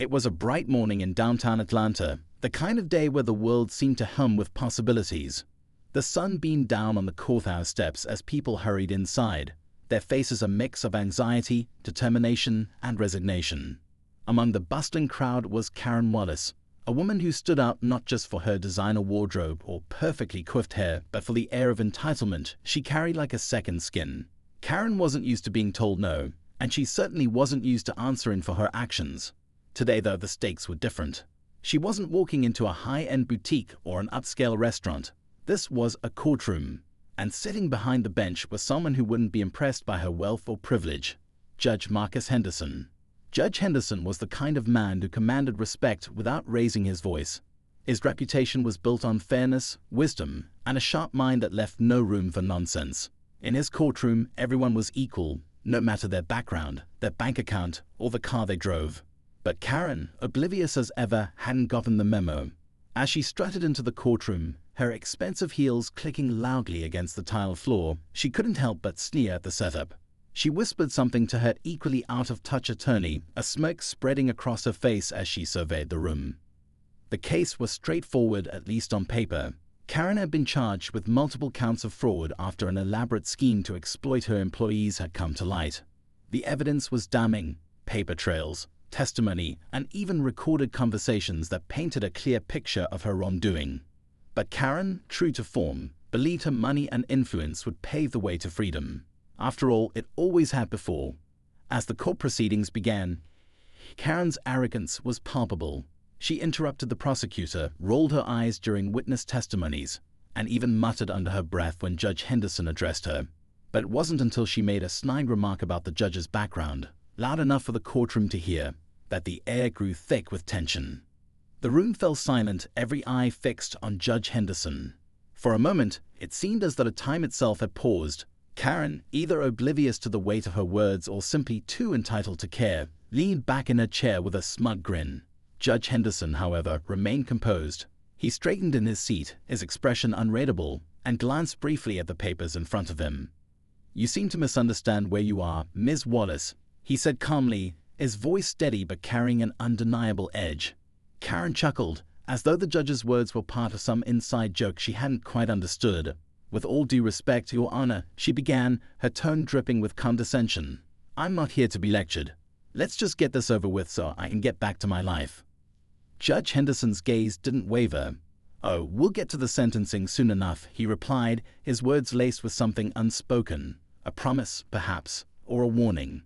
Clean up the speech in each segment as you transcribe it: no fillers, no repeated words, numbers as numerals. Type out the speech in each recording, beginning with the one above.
It was a bright morning in downtown Atlanta, the kind of day where the world seemed to hum with possibilities. The sun beamed down on the courthouse steps as people hurried inside, their faces a mix of anxiety, determination, and resignation. Among the bustling crowd was Karen Wallace, a woman who stood out not just for her designer wardrobe or perfectly coiffed hair, but for the air of entitlement she carried like a second skin. Karen wasn't used to being told no, and she certainly wasn't used to answering for her actions. Today, though, the stakes were different. She wasn't walking into a high-end boutique or an upscale restaurant. This was a courtroom, and sitting behind the bench was someone who wouldn't be impressed by her wealth or privilege: Judge Marcus Henderson. Judge Henderson was the kind of man who commanded respect without raising his voice. His reputation was built on fairness, wisdom, and a sharp mind that left no room for nonsense. In his courtroom, everyone was equal, no matter their background, their bank account, or the car they drove. But Karen, oblivious as ever, hadn't gotten the memo. As she strutted into the courtroom, her expensive heels clicking loudly against the tile floor, she couldn't help but sneer at the setup. She whispered something to her equally out-of-touch attorney, a smirk spreading across her face as she surveyed the room. The case was straightforward, at least on paper. Karen had been charged with multiple counts of fraud after an elaborate scheme to exploit her employees had come to light. The evidence was damning: paper trails, testimony, and even recorded conversations that painted a clear picture of her wrongdoing. But Karen, true to form, believed her money and influence would pave the way to freedom. After all, it always had before. As the court proceedings began, Karen's arrogance was palpable. She interrupted the prosecutor, rolled her eyes during witness testimonies, and even muttered under her breath when Judge Henderson addressed her. But it wasn't until she made a snide remark about the judge's background, loud enough for the courtroom to hear, that the air grew thick with tension. The room fell silent, every eye fixed on Judge Henderson. For a moment, it seemed as though time itself had paused. Karen, either oblivious to the weight of her words or simply too entitled to care, leaned back in her chair with a smug grin. Judge Henderson, however, remained composed. He straightened in his seat, his expression unreadable, and glanced briefly at the papers in front of him. "You seem to misunderstand where you are, Ms. Wallace," he said calmly, his voice steady but carrying an undeniable edge. Karen chuckled, as though the judge's words were part of some inside joke she hadn't quite understood. "With all due respect, Your Honor," she began, her tone dripping with condescension. "I'm not here to be lectured. Let's just get this over with so I can get back to my life." Judge Henderson's gaze didn't waver. "Oh, we'll get to the sentencing soon enough," he replied, his words laced with something unspoken. A promise, perhaps, or a warning.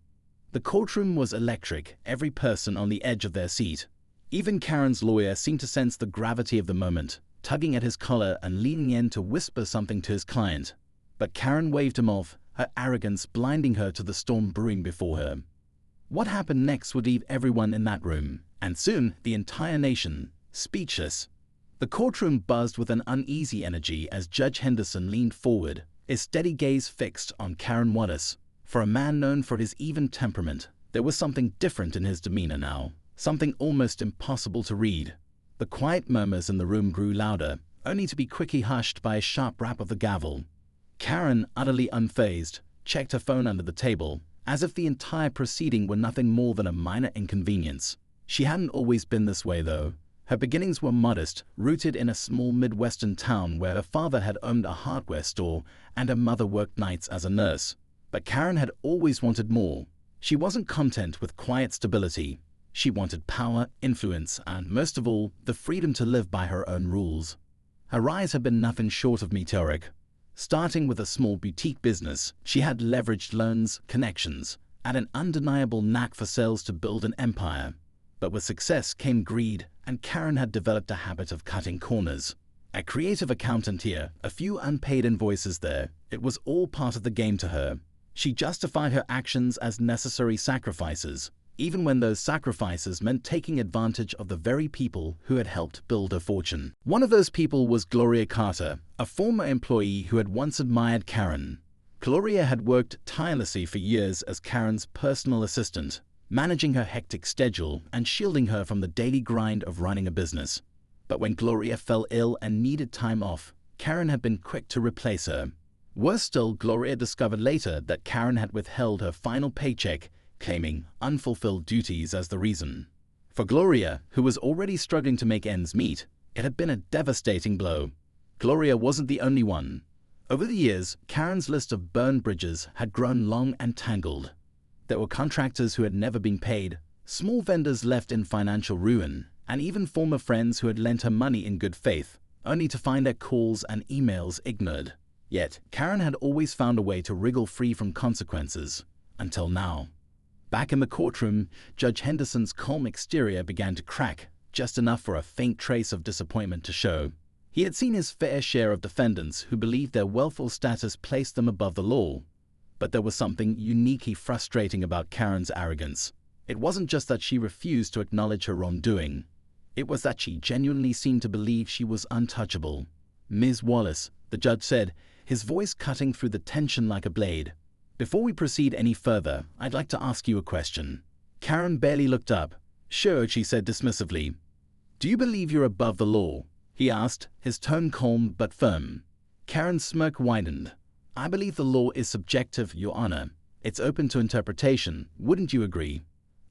The courtroom was electric, every person on the edge of their seat. Even Karen's lawyer seemed to sense the gravity of the moment, tugging at his collar and leaning in to whisper something to his client. But Karen waved him off, her arrogance blinding her to the storm brewing before her. What happened next would leave everyone in that room, and soon the entire nation, speechless. The courtroom buzzed with an uneasy energy as Judge Henderson leaned forward, his steady gaze fixed on Karen Wallace. For a man known for his even temperament, there was something different in his demeanor now, something almost impossible to read. The quiet murmurs in the room grew louder, only to be quickly hushed by a sharp rap of the gavel. Karen, utterly unfazed, checked her phone under the table, as if the entire proceeding were nothing more than a minor inconvenience. She hadn't always been this way, though. Her beginnings were modest, rooted in a small Midwestern town where her father had owned a hardware store and her mother worked nights as a nurse. But Karen had always wanted more. She wasn't content with quiet stability. She wanted power, influence, and most of all, the freedom to live by her own rules. Her rise had been nothing short of meteoric. Starting with a small boutique business, she had leveraged loans, connections, and an undeniable knack for sales to build an empire. But with success came greed, and Karen had developed a habit of cutting corners. A creative accountant here, a few unpaid invoices there, it was all part of the game to her. She justified her actions as necessary sacrifices, even when those sacrifices meant taking advantage of the very people who had helped build her fortune. One of those people was Gloria Carter, a former employee who had once admired Karen. Gloria had worked tirelessly for years as Karen's personal assistant, managing her hectic schedule and shielding her from the daily grind of running a business. But when Gloria fell ill and needed time off, Karen had been quick to replace her. Worse still, Gloria discovered later that Karen had withheld her final paycheck, claiming unfulfilled duties as the reason. For Gloria, who was already struggling to make ends meet, it had been a devastating blow. Gloria wasn't the only one. Over the years, Karen's list of burned bridges had grown long and tangled. There were contractors who had never been paid, small vendors left in financial ruin, and even former friends who had lent her money in good faith, only to find their calls and emails ignored. Yet, Karen had always found a way to wriggle free from consequences, until now. Back in the courtroom, Judge Henderson's calm exterior began to crack, just enough for a faint trace of disappointment to show. He had seen his fair share of defendants who believed their wealth or status placed them above the law. But there was something uniquely frustrating about Karen's arrogance. It wasn't just that she refused to acknowledge her wrongdoing. It was that she genuinely seemed to believe she was untouchable. "Ms. Wallace," the judge said, his voice cutting through the tension like a blade. "Before we proceed any further, I'd like to ask you a question." Karen barely looked up. "Sure," she said dismissively. "Do you believe you're above the law?" he asked, his tone calm but firm. Karen's smirk widened. "I believe the law is subjective, Your Honor. It's open to interpretation. Wouldn't you agree?"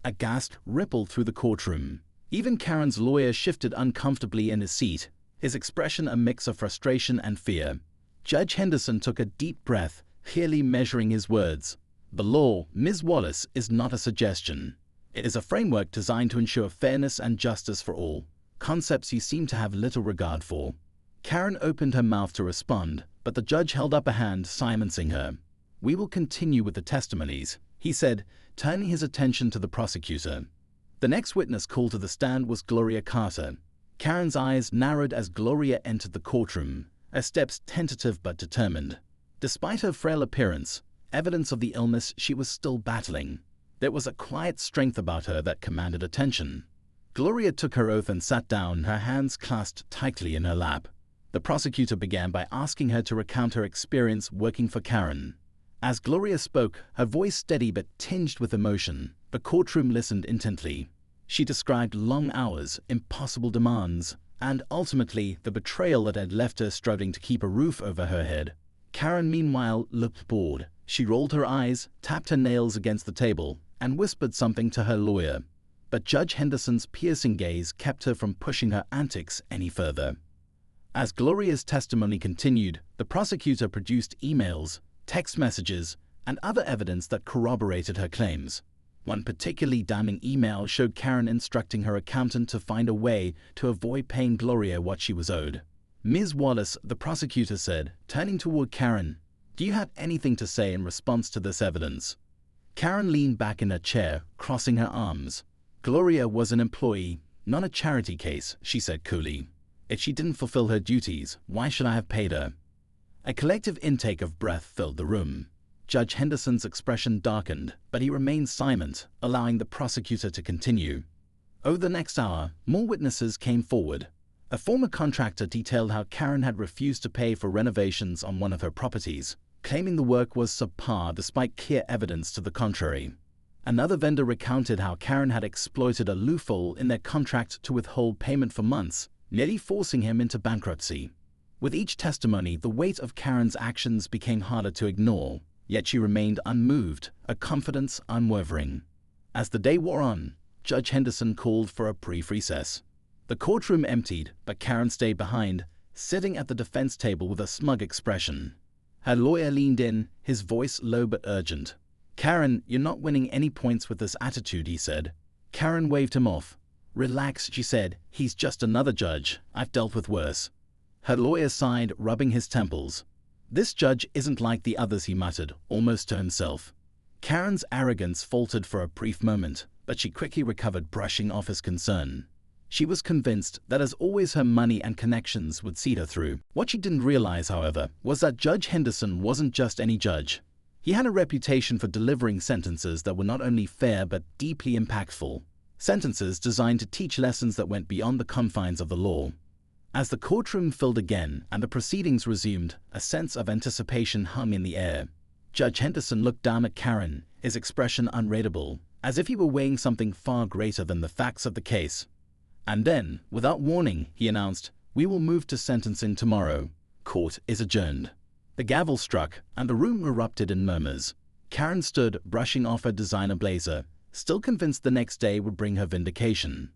A gasp rippled through the courtroom. Even Karen's lawyer shifted uncomfortably in his seat, his expression a mix of frustration and fear. Judge Henderson took a deep breath, clearly measuring his words. "The law, Ms. Wallace, is not a suggestion. It is a framework designed to ensure fairness and justice for all, concepts you seem to have little regard for." Karen opened her mouth to respond, but the judge held up a hand, silencing her. "We will continue with the testimonies," he said, turning his attention to the prosecutor. The next witness called to the stand was Gloria Carter. Karen's eyes narrowed as Gloria entered the courtroom, her steps tentative but determined. Despite her frail appearance, evidence of the illness she was still battling, there was a quiet strength about her that commanded attention. Gloria took her oath and sat down, her hands clasped tightly in her lap. The prosecutor began by asking her to recount her experience working for Karen. As Gloria spoke, her voice steady but tinged with emotion, the courtroom listened intently. She described long hours, impossible demands, and ultimately the betrayal that had left her struggling to keep a roof over her head. Karen, meanwhile, looked bored. She rolled her eyes, tapped her nails against the table, and whispered something to her lawyer. But Judge Henderson's piercing gaze kept her from pushing her antics any further. As Gloria's testimony continued, the prosecutor produced emails, text messages, and other evidence that corroborated her claims. One particularly damning email showed Karen instructing her accountant to find a way to avoid paying Gloria what she was owed. "Ms. Wallace," the prosecutor said, turning toward Karen, "do you have anything to say in response to this evidence?" Karen leaned back in her chair, crossing her arms. "Gloria was an employee, not a charity case," she said coolly. "If she didn't fulfill her duties, why should I have paid her?" A collective intake of breath filled the room. Judge Henderson's expression darkened, but he remained silent, allowing the prosecutor to continue. Over the next hour, more witnesses came forward. A former contractor detailed how Karen had refused to pay for renovations on one of her properties, claiming the work was subpar despite clear evidence to the contrary. Another vendor recounted how Karen had exploited a loophole in their contract to withhold payment for months, nearly forcing him into bankruptcy. With each testimony, the weight of Karen's actions became harder to ignore. Yet she remained unmoved, her confidence unwavering. As the day wore on, Judge Henderson called for a brief recess. The courtroom emptied, but Karen stayed behind, sitting at the defense table with a smug expression. Her lawyer leaned in, his voice low but urgent. "Karen, you're not winning any points with this attitude," he said. Karen waved him off. "Relax," she said. "He's just another judge. I've dealt with worse." Her lawyer sighed, rubbing his temples. "This judge isn't like the others," he muttered, almost to himself. Karen's arrogance faltered for a brief moment, but she quickly recovered, brushing off his concern. She was convinced that as always her money and connections would see her through. What she didn't realize, however, was that Judge Henderson wasn't just any judge. He had a reputation for delivering sentences that were not only fair but deeply impactful. Sentences designed to teach lessons that went beyond the confines of the law. As the courtroom filled again and the proceedings resumed, a sense of anticipation hung in the air. Judge Henderson looked down at Karen, his expression unreadable, as if he were weighing something far greater than the facts of the case. And then, without warning, he announced, "We will move to sentencing tomorrow. Court is adjourned." The gavel struck, and the room erupted in murmurs. Karen stood, brushing off her designer blazer, still convinced the next day would bring her vindication.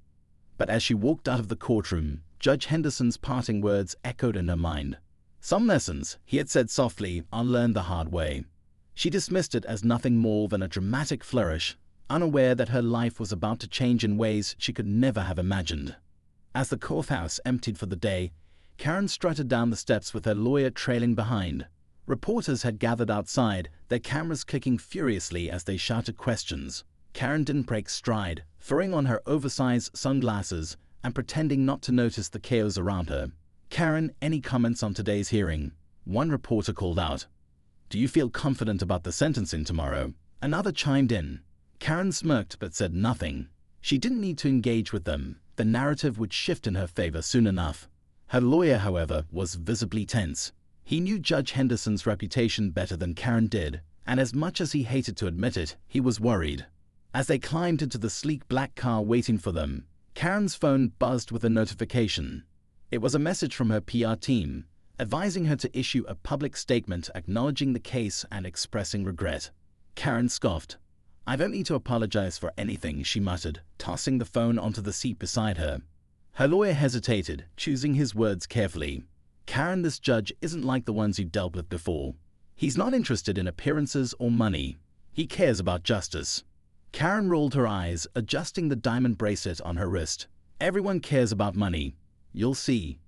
But as she walked out of the courtroom, Judge Henderson's parting words echoed in her mind. "Some lessons," he had said softly, "are learned the hard way." She dismissed it as nothing more than a dramatic flourish, unaware that her life was about to change in ways she could never have imagined. As the courthouse emptied for the day, Karen strutted down the steps with her lawyer trailing behind. Reporters had gathered outside, their cameras clicking furiously as they shouted questions. Karen didn't break stride, throwing on her oversized sunglasses and pretending not to notice the chaos around her. "Karen, any comments on today's hearing?" One reporter called out. "Do you feel confident about the sentencing tomorrow?" Another chimed in. Karen smirked but said nothing. She didn't need to engage with them. The narrative would shift in her favor soon enough. Her lawyer, however, was visibly tense. He knew Judge Henderson's reputation better than Karen did, and as much as he hated to admit it, he was worried. As they climbed into the sleek black car waiting for them, Karen's phone buzzed with a notification. It was a message from her PR team, advising her to issue a public statement acknowledging the case and expressing regret. Karen scoffed. "I don't need to apologize for anything," she muttered, tossing the phone onto the seat beside her. Her lawyer hesitated, choosing his words carefully. "Karen, this judge isn't like the ones you dealt with before. He's not interested in appearances or money. He cares about justice." Karen rolled her eyes, adjusting the diamond bracelet on her wrist. "Everyone cares about money. You'll see."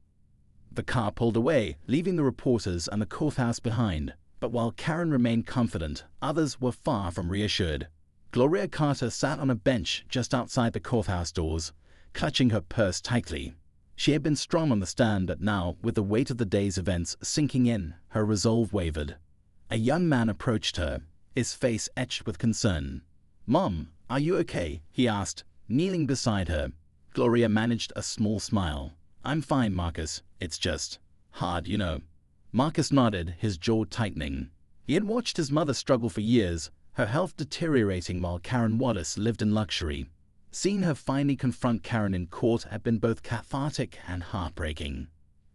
The car pulled away, leaving the reporters and the courthouse behind. But while Karen remained confident, others were far from reassured. Gloria Carter sat on a bench just outside the courthouse doors, clutching her purse tightly. She had been strong on the stand, but now, with the weight of the day's events sinking in, her resolve wavered. A young man approached her, his face etched with concern. "Mom, are you okay?" he asked, kneeling beside her. Gloria managed a small smile. "I'm fine, Marcus. It's just hard, you know." Marcus nodded, his jaw tightening. He had watched his mother struggle for years, her health deteriorating while Karen Wallace lived in luxury. Seeing her finally confront Karen in court had been both cathartic and heartbreaking.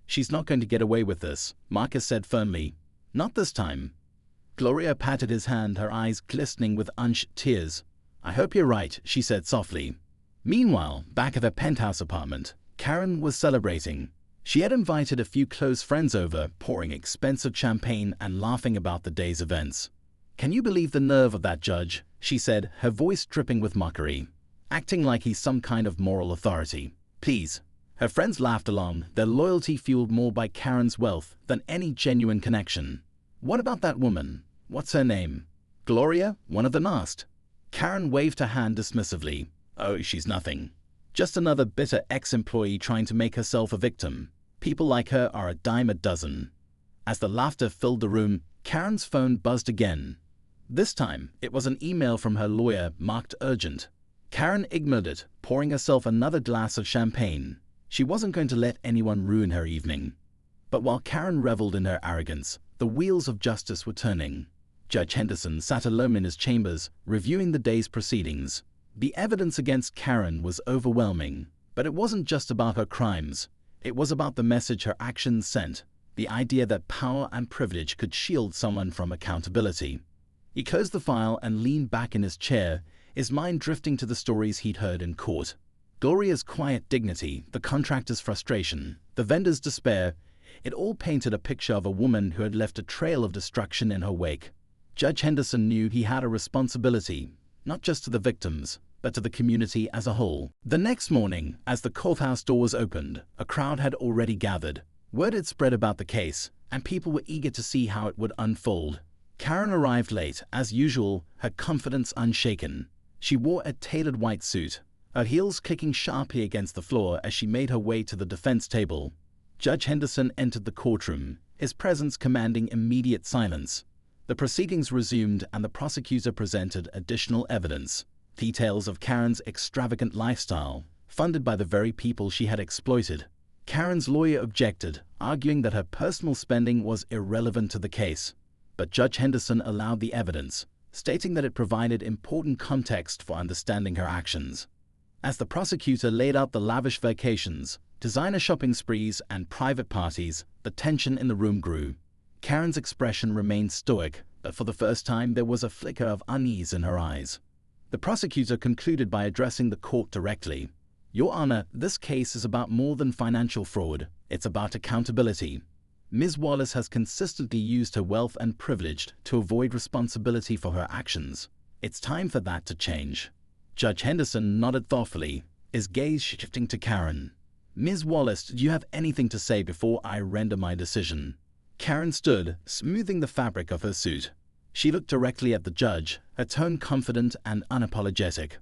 "She's not going to get away with this," Marcus said firmly. "Not this time." Gloria patted his hand, her eyes glistening with unshed tears. "I hope you're right," she said softly. Meanwhile, back at her penthouse apartment, Karen was celebrating. She had invited a few close friends over, pouring expensive champagne and laughing about the day's events. "Can you believe the nerve of that judge?" she said, her voice dripping with mockery. "Acting like he's some kind of moral authority. Please." Her friends laughed along, their loyalty fueled more by Karen's wealth than any genuine connection. "What about that woman? What's her name?" "Gloria?" one of them asked. Karen waved her hand dismissively. "Oh, she's nothing. Just another bitter ex-employee trying to make herself a victim. People like her are a dime a dozen." As the laughter filled the room, Karen's phone buzzed again. This time, it was an email from her lawyer marked urgent. Karen ignored it, pouring herself another glass of champagne. She wasn't going to let anyone ruin her evening. But while Karen reveled in her arrogance, the wheels of justice were turning. Judge Henderson sat alone in his chambers, reviewing the day's proceedings. The evidence against Karen was overwhelming, but it wasn't just about her crimes. It was about the message her actions sent, the idea that power and privilege could shield someone from accountability. He closed the file and leaned back in his chair, his mind drifting to the stories he'd heard in court. Gloria's quiet dignity, the contractor's frustration, the vendor's despair, it all painted a picture of a woman who had left a trail of destruction in her wake. Judge Henderson knew he had a responsibility, not just to the victims, but to the community as a whole. The next morning, as the courthouse doors opened, a crowd had already gathered. Word had spread about the case, and people were eager to see how it would unfold. Karen arrived late, as usual, her confidence unshaken. She wore a tailored white suit, her heels clicking sharply against the floor as she made her way to the defense table. Judge Henderson entered the courtroom, his presence commanding immediate silence. The proceedings resumed and the prosecutor presented additional evidence. Details of Karen's extravagant lifestyle, funded by the very people she had exploited. Karen's lawyer objected, arguing that her personal spending was irrelevant to the case. But Judge Henderson allowed the evidence, stating that it provided important context for understanding her actions. As the prosecutor laid out the lavish vacations, designer shopping sprees, and private parties, the tension in the room grew. Karen's expression remained stoic, but for the first time there was a flicker of unease in her eyes. The prosecutor concluded by addressing the court directly. Your Honor, this case is about more than financial fraud. It's about accountability. Ms. Wallace has consistently used her wealth and privilege to avoid responsibility for her actions. It's time for that to change. Judge Henderson nodded thoughtfully, his gaze shifting to Karen. Ms. Wallace, do you have anything to say before I render my decision? Karen stood, smoothing the fabric of her suit. She looked directly at the judge, her tone confident and unapologetic.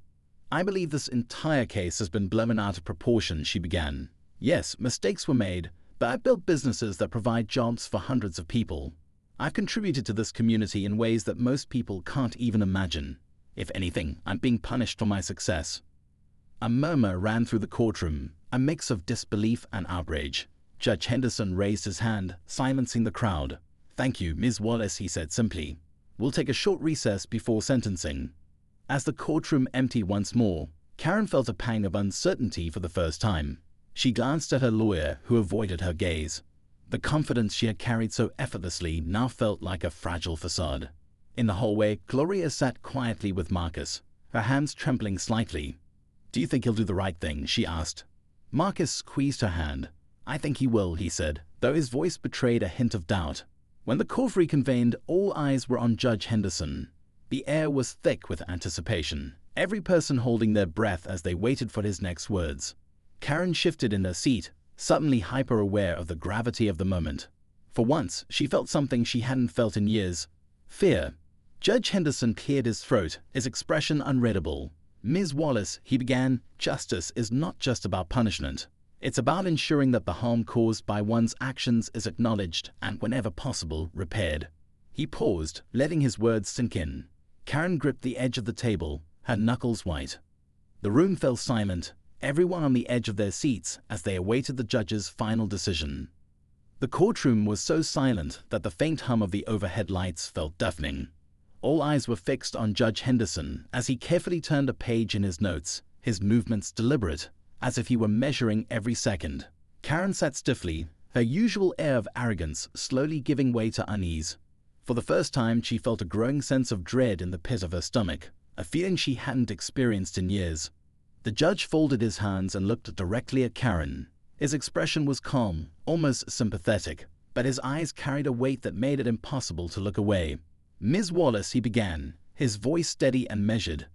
I believe this entire case has been blown out of proportion, she began. Yes, mistakes were made, but I've built businesses that provide jobs for hundreds of people. I've contributed to this community in ways that most people can't even imagine. If anything, I'm being punished for my success. A murmur ran through the courtroom, a mix of disbelief and outrage. Judge Henderson raised his hand, silencing the crowd. Thank you, Ms. Wallace, he said simply. We'll take a short recess before sentencing. As the courtroom emptied once more, Karen felt a pang of uncertainty for the first time. She glanced at her lawyer, who avoided her gaze. The confidence she had carried so effortlessly now felt like a fragile facade. In the hallway, Gloria sat quietly with Marcus, her hands trembling slightly. Do you think he'll do the right thing? She asked. Marcus squeezed her hand. I think he will, he said, though his voice betrayed a hint of doubt. When the court reconvened, all eyes were on Judge Henderson. The air was thick with anticipation, every person holding their breath as they waited for his next words. Karen shifted in her seat, suddenly hyper-aware of the gravity of the moment. For once, she felt something she hadn't felt in years. Fear. Judge Henderson cleared his throat, his expression unreadable. Ms. Wallace, he began, justice is not just about punishment. It's about ensuring that the harm caused by one's actions is acknowledged and, whenever possible, repaired. He paused, letting his words sink in. Karen gripped the edge of the table, her knuckles white. The room fell silent, everyone on the edge of their seats as they awaited the judge's final decision. The courtroom was so silent that the faint hum of the overhead lights felt deafening. All eyes were fixed on Judge Henderson as he carefully turned a page in his notes, his movements deliberate, as if he were measuring every second. Karen sat stiffly, her usual air of arrogance slowly giving way to unease. For the first time, she felt a growing sense of dread in the pit of her stomach, a feeling she hadn't experienced in years. The judge folded his hands and looked directly at Karen. His expression was calm, almost sympathetic, but his eyes carried a weight that made it impossible to look away. Ms. Wallace, he began, his voice steady and measured.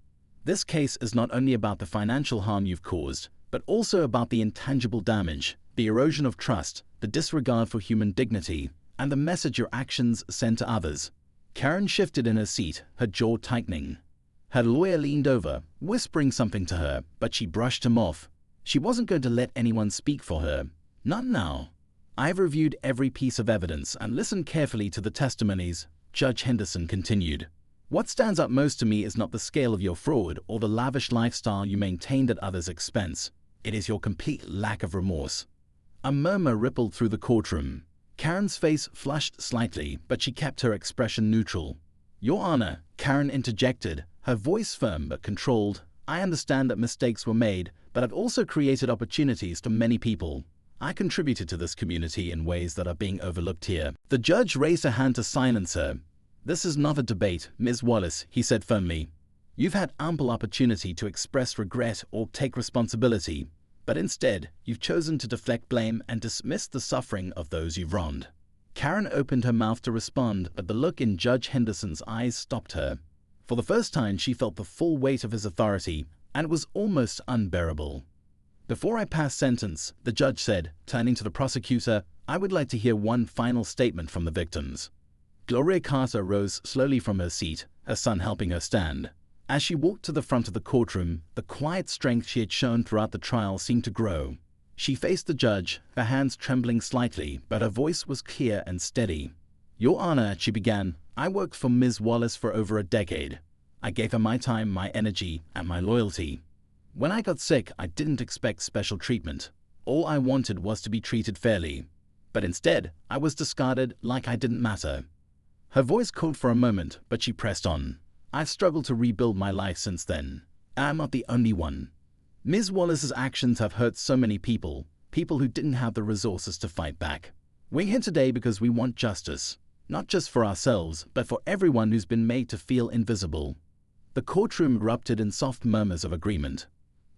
This case is not only about the financial harm you've caused, but also about the intangible damage, the erosion of trust, the disregard for human dignity, and the message your actions send to others. Karen shifted in her seat, her jaw tightening. Her lawyer leaned over, whispering something to her, but she brushed him off. She wasn't going to let anyone speak for her. Not now. I've reviewed every piece of evidence and listened carefully to the testimonies, Judge Henderson continued. What stands out most to me is not the scale of your fraud or the lavish lifestyle you maintained at others' expense. It is your complete lack of remorse. A murmur rippled through the courtroom. Karen's face flushed slightly, but she kept her expression neutral. Your Honor, Karen interjected, her voice firm but controlled. I understand that mistakes were made, but I've also created opportunities for many people. I contributed to this community in ways that are being overlooked here. The judge raised a hand to silence her. This is not a debate, Ms. Wallace, he said firmly. You've had ample opportunity to express regret or take responsibility, but instead, you've chosen to deflect blame and dismiss the suffering of those you've wronged. Karen opened her mouth to respond, but the look in Judge Henderson's eyes stopped her. For the first time, she felt the full weight of his authority, and it was almost unbearable. Before I pass sentence, the judge said, turning to the prosecutor, I would like to hear one final statement from the victims. Gloria Carter rose slowly from her seat, her son helping her stand. As she walked to the front of the courtroom, the quiet strength she had shown throughout the trial seemed to grow. She faced the judge, her hands trembling slightly, but her voice was clear and steady. Your Honor, she began, I worked for Ms. Wallace for over a decade. I gave her my time, my energy, and my loyalty. When I got sick, I didn't expect special treatment. All I wanted was to be treated fairly. But instead, I was discarded like I didn't matter. Her voice cooled for a moment, but she pressed on. I've struggled to rebuild my life since then. I'm not the only one. Ms. Wallace's actions have hurt so many people who didn't have the resources to fight back. We're here today because we want justice, not just for ourselves, but for everyone who's been made to feel invisible. The courtroom erupted in soft murmurs of agreement.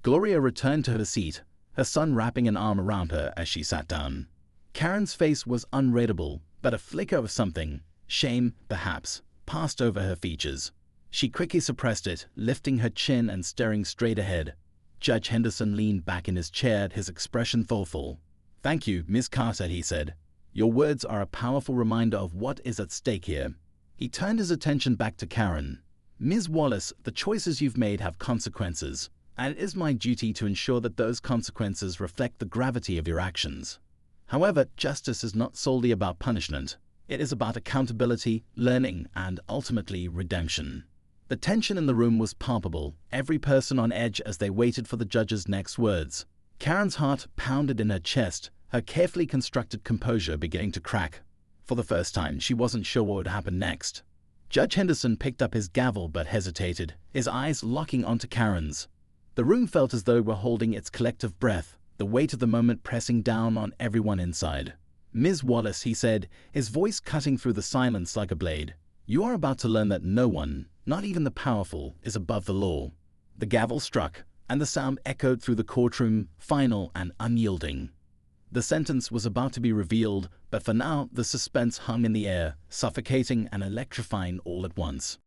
Gloria returned to her seat, her son wrapping an arm around her as she sat down. Karen's face was unreadable, but a flicker of something, shame perhaps, passed over her features. She quickly suppressed it, lifting her chin and staring straight ahead. Judge Henderson leaned back in his chair, his expression thoughtful. "Thank you, Ms. Carter," he said. "Your words are a powerful reminder of what is at stake here." He turned his attention back to Karen. "Ms. Wallace, the choices you've made have consequences, and it is my duty to ensure that those consequences reflect the gravity of your actions. However, justice is not solely about punishment. It is about accountability, learning, and ultimately redemption." The tension in the room was palpable, every person on edge as they waited for the judge's next words. Karen's heart pounded in her chest, her carefully constructed composure beginning to crack. For the first time, she wasn't sure what would happen next. Judge Henderson picked up his gavel but hesitated, his eyes locking onto Karen's. The room felt as though it were holding its collective breath, the weight of the moment pressing down on everyone inside. "Ms. Wallace," he said, his voice cutting through the silence like a blade, "you are about to learn that no one, not even the powerful, is above the law." The gavel struck, and the sound echoed through the courtroom, final and unyielding. The sentence was about to be revealed, but for now the suspense hung in the air, suffocating and electrifying all at once.